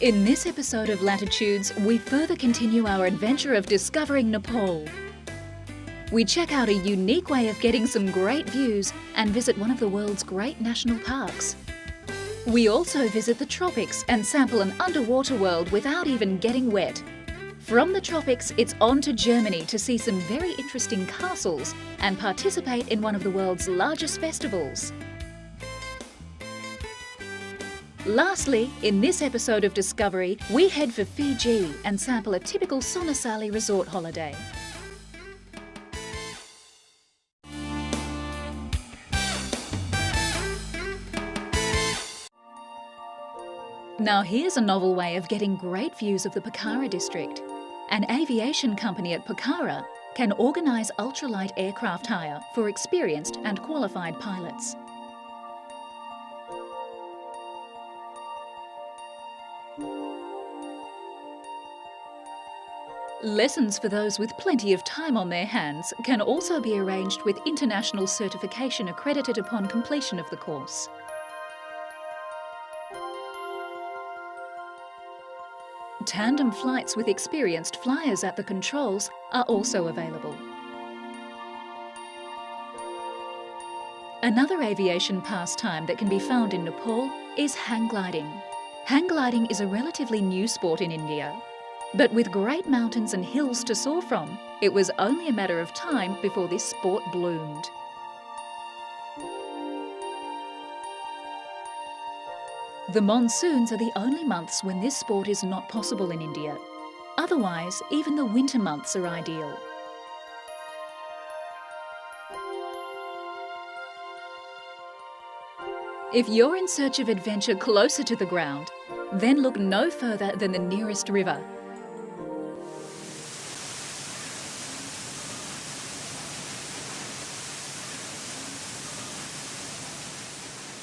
In this episode of Latitudes, we further continue our adventure of discovering Nepal. We check out a unique way of getting some great views and visit one of the world's great national parks. We also visit the tropics and sample an underwater world without even getting wet. From the tropics, it's on to Germany to see some very interesting castles and participate in one of the world's largest festivals. Lastly, in this episode of Discovery, we head for Fiji and sample a typical Sonasali resort holiday. Now here's a novel way of getting great views of the Pokhara district. An aviation company at Pokhara can organise ultralight aircraft hire for experienced and qualified pilots. Lessons for those with plenty of time on their hands can also be arranged with international certification accredited upon completion of the course. Tandem flights with experienced flyers at the controls are also available. Another aviation pastime that can be found in Nepal is hang gliding. Hang gliding is a relatively new sport in India, but with great mountains and hills to soar from, it was only a matter of time before this sport bloomed. The monsoons are the only months when this sport is not possible in India. Otherwise, even the winter months are ideal. If you're in search of adventure closer to the ground, then look no further than the nearest river.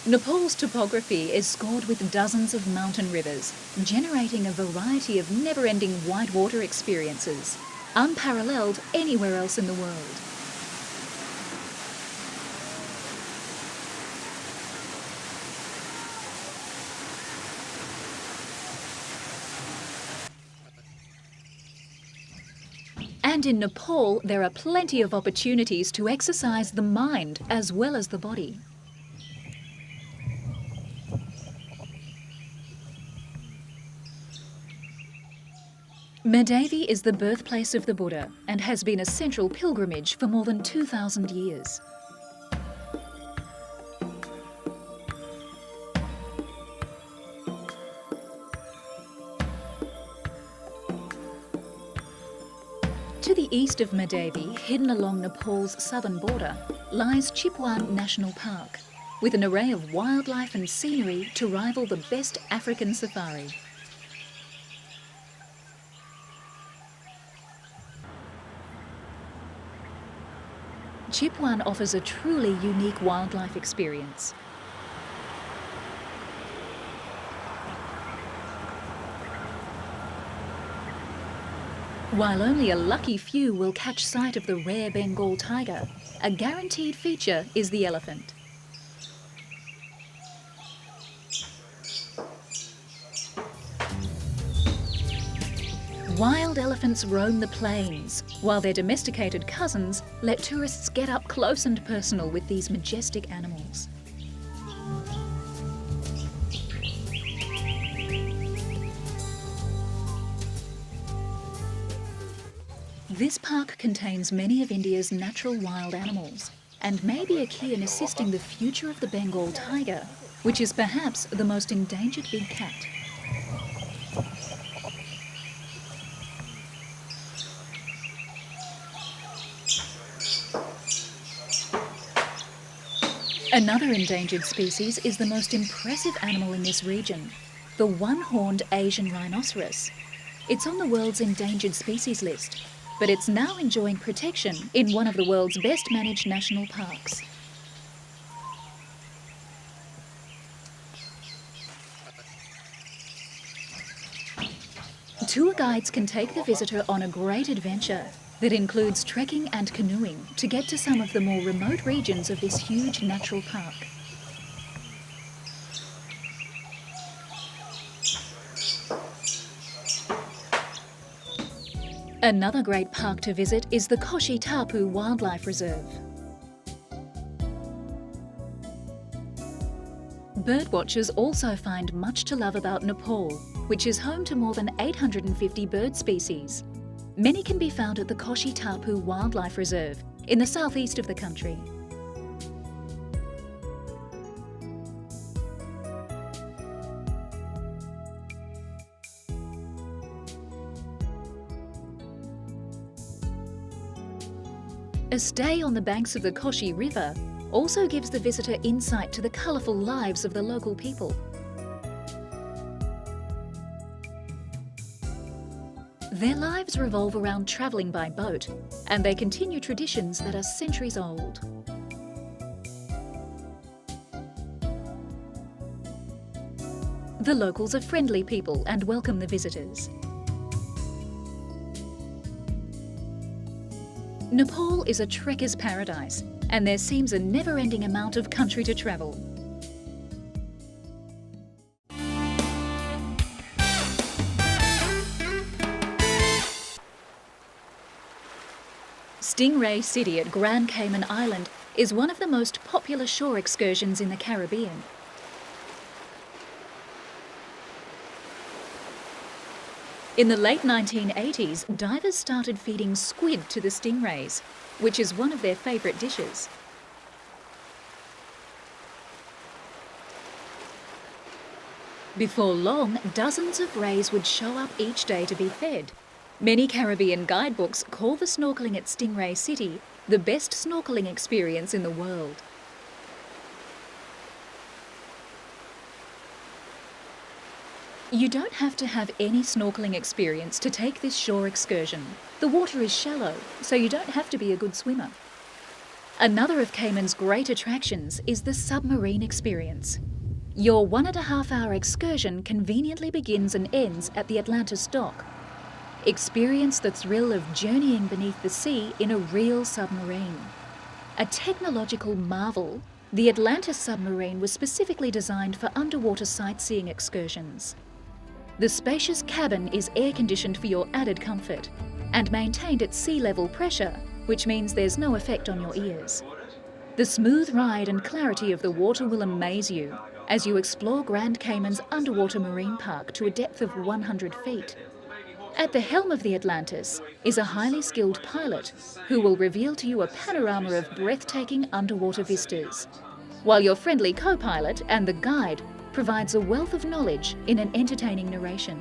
Nepal's topography is scored with dozens of mountain rivers, generating a variety of never-ending whitewater experiences, unparalleled anywhere else in the world. And in Nepal, there are plenty of opportunities to exercise the mind as well as the body. Madhavi is the birthplace of the Buddha and has been a central pilgrimage for more than 2,000 years. To the east of Madhavi, hidden along Nepal's southern border, lies Chipewyan National Park, with an array of wildlife and scenery to rival the best African safari. Chipewyan offers a truly unique wildlife experience. While only a lucky few will catch sight of the rare Bengal tiger, a guaranteed feature is the elephant. Wild elephants roam the plains, while their domesticated cousins let tourists get up close and personal with these majestic animals. This park contains many of India's natural wild animals and may be a key in assisting the future of the Bengal tiger, which is perhaps the most endangered big cat. Another endangered species is the most impressive animal in this region, the one-horned Asian rhinoceros. It's on the world's endangered species list, but it's now enjoying protection in one of the world's best managed national parks. Tour guides can take the visitor on a great adventure that includes trekking and canoeing to get to some of the more remote regions of this huge natural park. Another great park to visit is the Koshi Tapu Wildlife Reserve. Birdwatchers also find much to love about Nepal, which is home to more than 850 bird species. Many can be found at the Koshi Tapu Wildlife Reserve in the southeast of the country. A stay on the banks of the Koshi River also gives the visitor insight to the colourful lives of the local people. Their lives revolve around travelling by boat, and they continue traditions that are centuries old. The locals are friendly people and welcome the visitors. Nepal is a trekker's paradise, and there seems a never-ending amount of country to travel. Stingray City at Grand Cayman Island is one of the most popular shore excursions in the Caribbean. In the late 1980s, divers started feeding squid to the stingrays, which is one of their favourite dishes. Before long, dozens of rays would show up each day to be fed. Many Caribbean guidebooks call the snorkelling at Stingray City the best snorkelling experience in the world. You don't have to have any snorkelling experience to take this shore excursion. The water is shallow, so you don't have to be a good swimmer. Another of Cayman's great attractions is the submarine experience. Your 1.5-hour excursion conveniently begins and ends at the Atlantis dock. Experience the thrill of journeying beneath the sea in a real submarine. A technological marvel, the Atlantis submarine was specifically designed for underwater sightseeing excursions. The spacious cabin is air-conditioned for your added comfort and maintained at sea level pressure, which means there's no effect on your ears. The smooth ride and clarity of the water will amaze you as you explore Grand Cayman's underwater marine park to a depth of 100 feet. At the helm of the Atlantis is a highly skilled pilot who will reveal to you a panorama of breathtaking underwater vistas, while your friendly co-pilot and the guide provides a wealth of knowledge in an entertaining narration.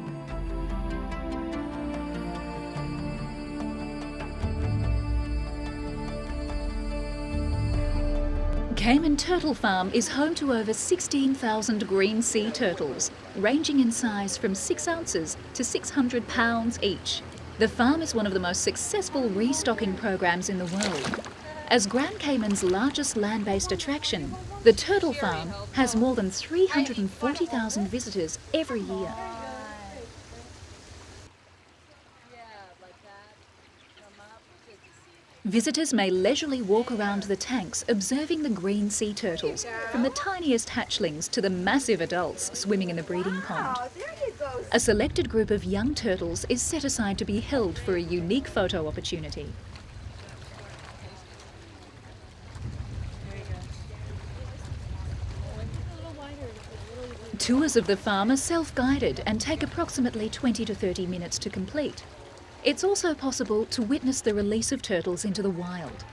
Cayman Turtle Farm is home to over 16,000 green sea turtles, ranging in size from 6 ounces to 600 pounds each. The farm is one of the most successful restocking programs in the world. As Grand Cayman's largest land-based attraction, the Turtle Farm has more than 340,000 visitors every year. Visitors may leisurely walk around the tanks observing the green sea turtles, from the tiniest hatchlings to the massive adults swimming in the breeding pond. A selected group of young turtles is set aside to be held for a unique photo opportunity. Tours of the farm are self-guided and take approximately 20 to 30 minutes to complete. It's also possible to witness the release of turtles into the wild.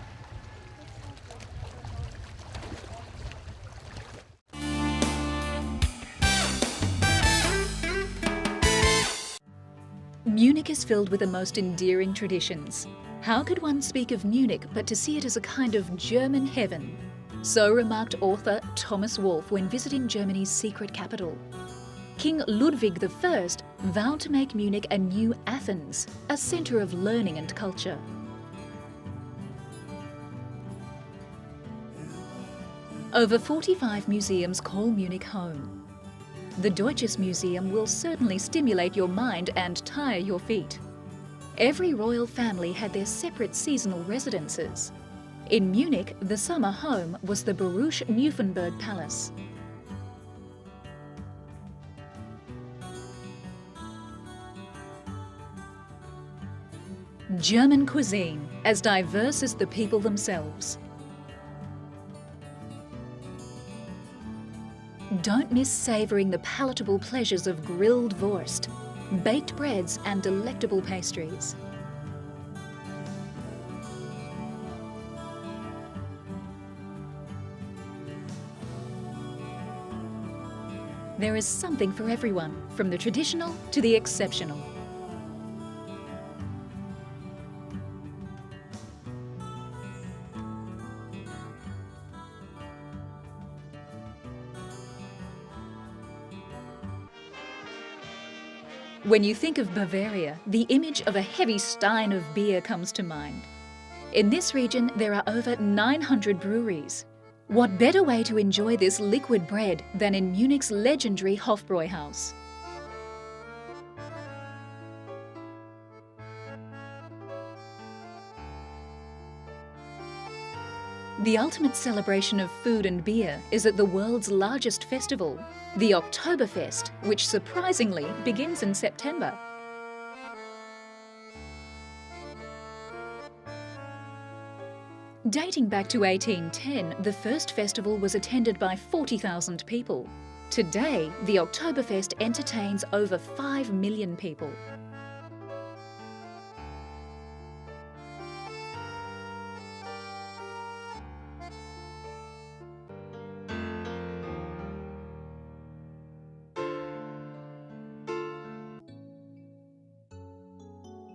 Munich is filled with the most endearing traditions. How could one speak of Munich but to see it as a kind of German heaven? So remarked author Thomas Wolfe when visiting Germany's secret capital. King Ludwig I vowed to make Munich a new Athens, a centre of learning and culture. Over 45 museums call Munich home. The Deutsches Museum will certainly stimulate your mind and tire your feet. Every royal family had their separate seasonal residences. In Munich, the summer home was the Baruch Nymphenburg Palace. German cuisine, as diverse as the people themselves. Don't miss savouring the palatable pleasures of grilled Wurst, baked breads and delectable pastries. There is something for everyone, from the traditional to the exceptional. When you think of Bavaria, the image of a heavy stein of beer comes to mind. In this region, there are over 900 breweries. What better way to enjoy this liquid bread than in Munich's legendary Hofbräuhaus? The ultimate celebration of food and beer is at the world's largest festival, the Oktoberfest, which surprisingly begins in September. Dating back to 1810, the first festival was attended by 40,000 people. Today, the Oktoberfest entertains over 5 million people.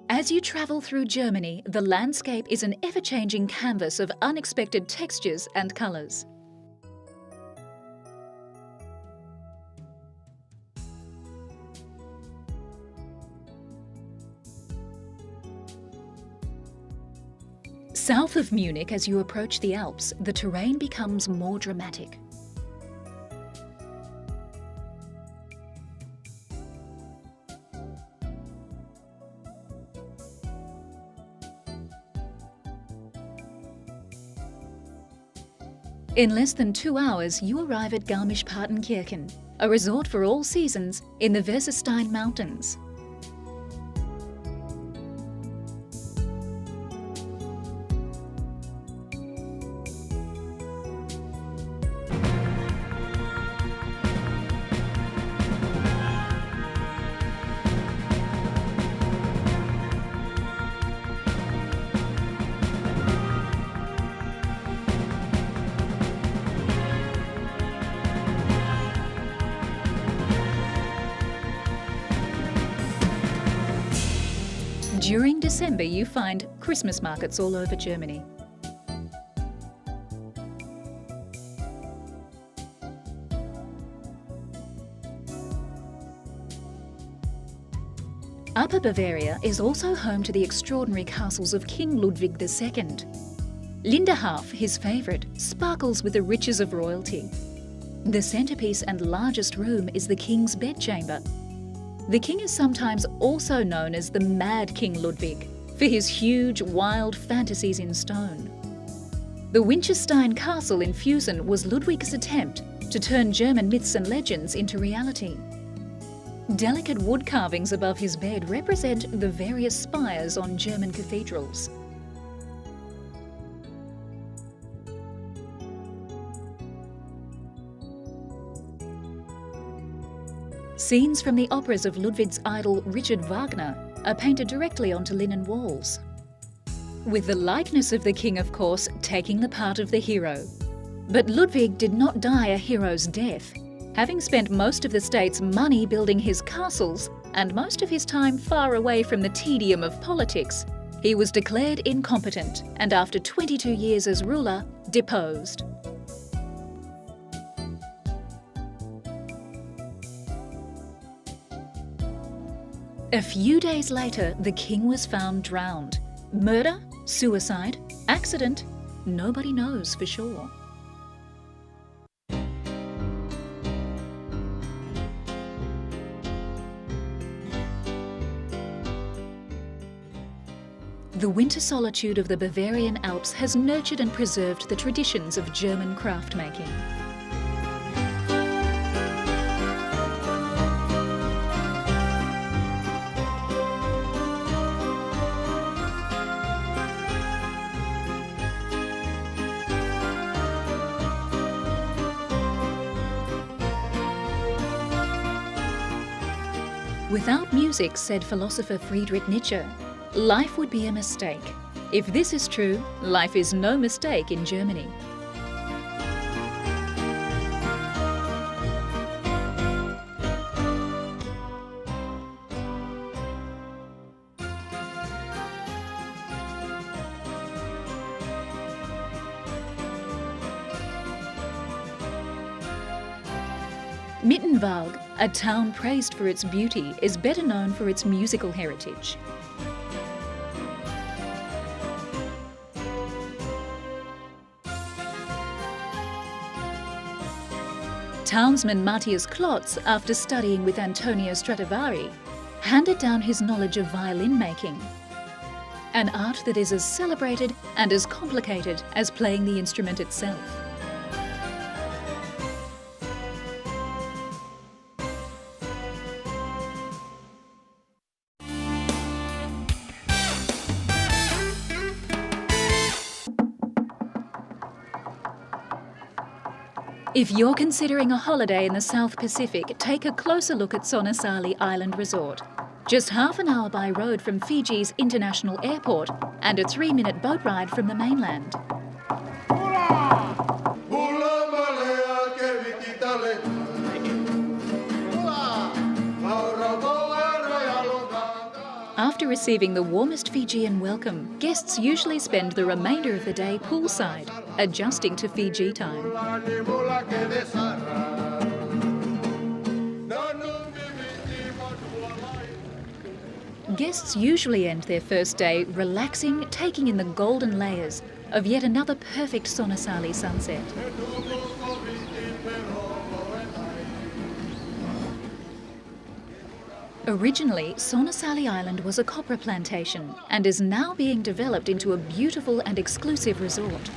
As you travel through Germany, the landscape is an ever-changing canvas of unexpected textures and colours. South of Munich, as you approach the Alps, the terrain becomes more dramatic. In less than 2 hours, you arrive at Garmisch-Partenkirchen, a resort for all seasons in the Weserstein Mountains. During December, you find Christmas markets all over Germany. Upper Bavaria is also home to the extraordinary castles of King Ludwig II. Linderhof, his favourite, sparkles with the riches of royalty. The centrepiece and largest room is the king's bedchamber. The king is sometimes also known as the Mad King Ludwig for his huge, wild fantasies in stone. The Winterstein Castle in Fusen was Ludwig's attempt to turn German myths and legends into reality. Delicate wood carvings above his bed represent the various spires on German cathedrals. Scenes from the operas of Ludwig's idol Richard Wagner are painted directly onto linen walls, with the likeness of the king, of course, taking the part of the hero. But Ludwig did not die a hero's death. Having spent most of the state's money building his castles and most of his time far away from the tedium of politics, he was declared incompetent and after 22 years as ruler, deposed. A few days later, the king was found drowned. Murder? Suicide? Accident? Nobody knows for sure. The winter solitude of the Bavarian Alps has nurtured and preserved the traditions of German craft making. Without music, said philosopher Friedrich Nietzsche, life would be a mistake. If this is true, life is no mistake in Germany. Mittenwald, a town praised for its beauty, is better known for its musical heritage. Townsman Matthias Klotz, after studying with Antonio Stradivari, handed down his knowledge of violin making, an art that is as celebrated and as complicated as playing the instrument itself. If you're considering a holiday in the South Pacific, take a closer look at Sonnasali Island Resort. Just half an hour by road from Fiji's international airport and a 3-minute boat ride from the mainland. After receiving the warmest Fijian welcome, guests usually spend the remainder of the day poolside, adjusting to Fiji time. Guests usually end their first day relaxing, taking in the golden layers of yet another perfect Sonnasali sunset. Originally, Sonnasali Island was a copra plantation and is now being developed into a beautiful and exclusive resort.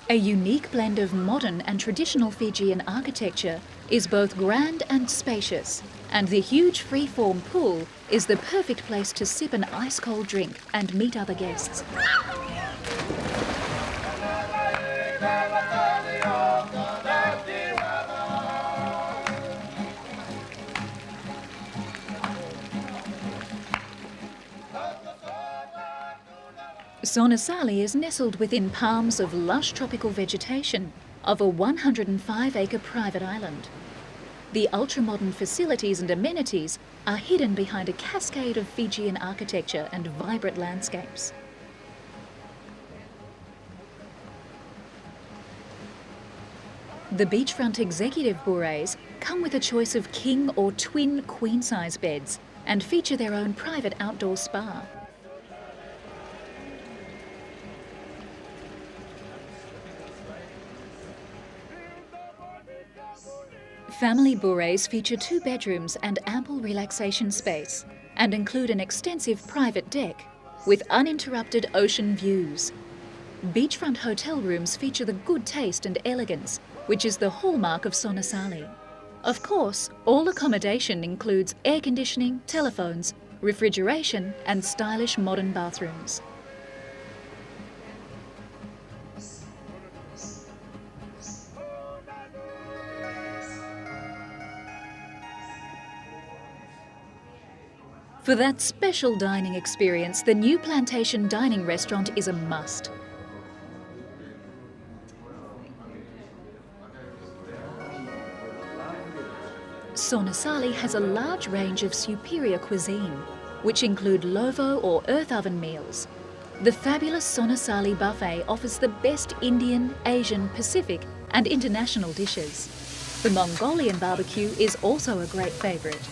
A unique blend of modern and traditional Fijian architecture is both grand and spacious, and the huge free-form pool is the perfect place to sip an ice-cold drink and meet other guests. Sonnasali is nestled within palms of lush tropical vegetation of a 105-acre private island. The ultra-modern facilities and amenities are hidden behind a cascade of Fijian architecture and vibrant landscapes. The beachfront executive bourrées come with a choice of king or twin queen-size beds and feature their own private outdoor spa. Family bourrées feature 2 bedrooms and ample relaxation space and include an extensive private deck with uninterrupted ocean views. Beachfront hotel rooms feature the good taste and elegance, which is the hallmark of Sonnasali. Of course, all accommodation includes air conditioning, telephones, refrigeration and stylish modern bathrooms. For that special dining experience, the new Plantation Dining Restaurant is a must. Sonnasali has a large range of superior cuisine, which include lovo or earth oven meals. The fabulous Sonnasali buffet offers the best Indian, Asian, Pacific and international dishes. The Mongolian barbecue is also a great favourite.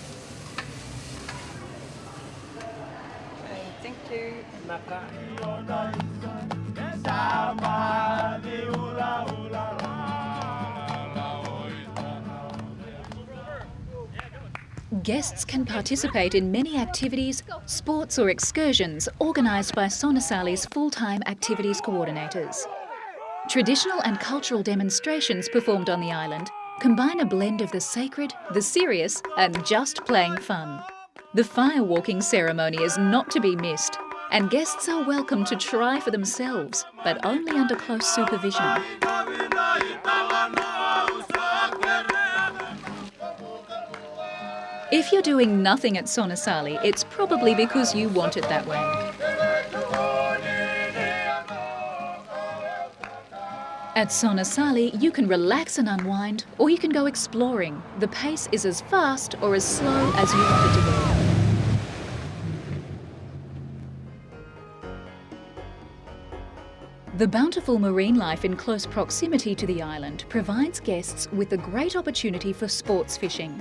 Guests can participate in many activities, sports or excursions organised by Sonnasali's full-time activities coordinators. Traditional and cultural demonstrations performed on the island combine a blend of the sacred, the serious and just plain fun. The firewalking ceremony is not to be missed, and guests are welcome to try for themselves, but only under close supervision. If you're doing nothing at Sonasali, it's probably because you want it that way. At Sonasali, you can relax and unwind, or you can go exploring. The pace is as fast or as slow as you want it to be. The bountiful marine life in close proximity to the island provides guests with a great opportunity for sports fishing.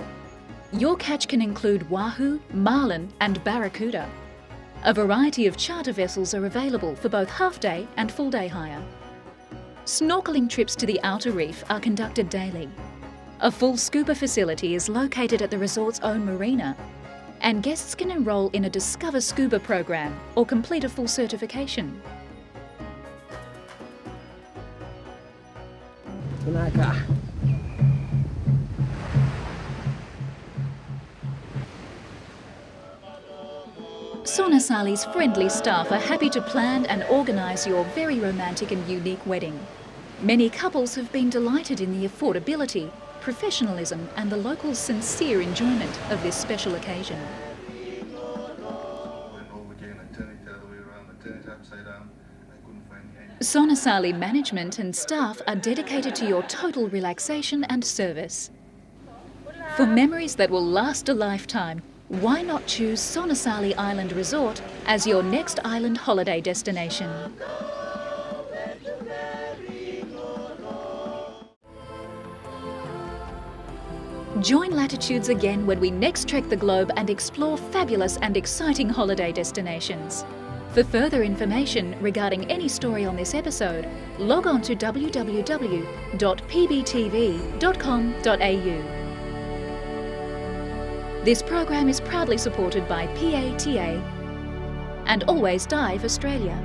Your catch can include wahoo, marlin and barracuda. A variety of charter vessels are available for both half-day and full-day hire. Snorkeling trips to the outer reef are conducted daily. A full scuba facility is located at the resort's own marina, and guests can enrol in a Discover Scuba program or complete a full certification. Sonasali's friendly staff are happy to plan and organise your very romantic and unique wedding. Many couples have been delighted in the affordability, professionalism and the locals' sincere enjoyment of this special occasion. Sonasali management and staff are dedicated to your total relaxation and service. For memories that will last a lifetime, why not choose Sonasali Island Resort as your next island holiday destination? Join Latitudes again when we next trek the globe and explore fabulous and exciting holiday destinations. For further information regarding any story on this episode, log on to www.pbtv.com.au. This program is proudly supported by PATA and Always Dive Australia.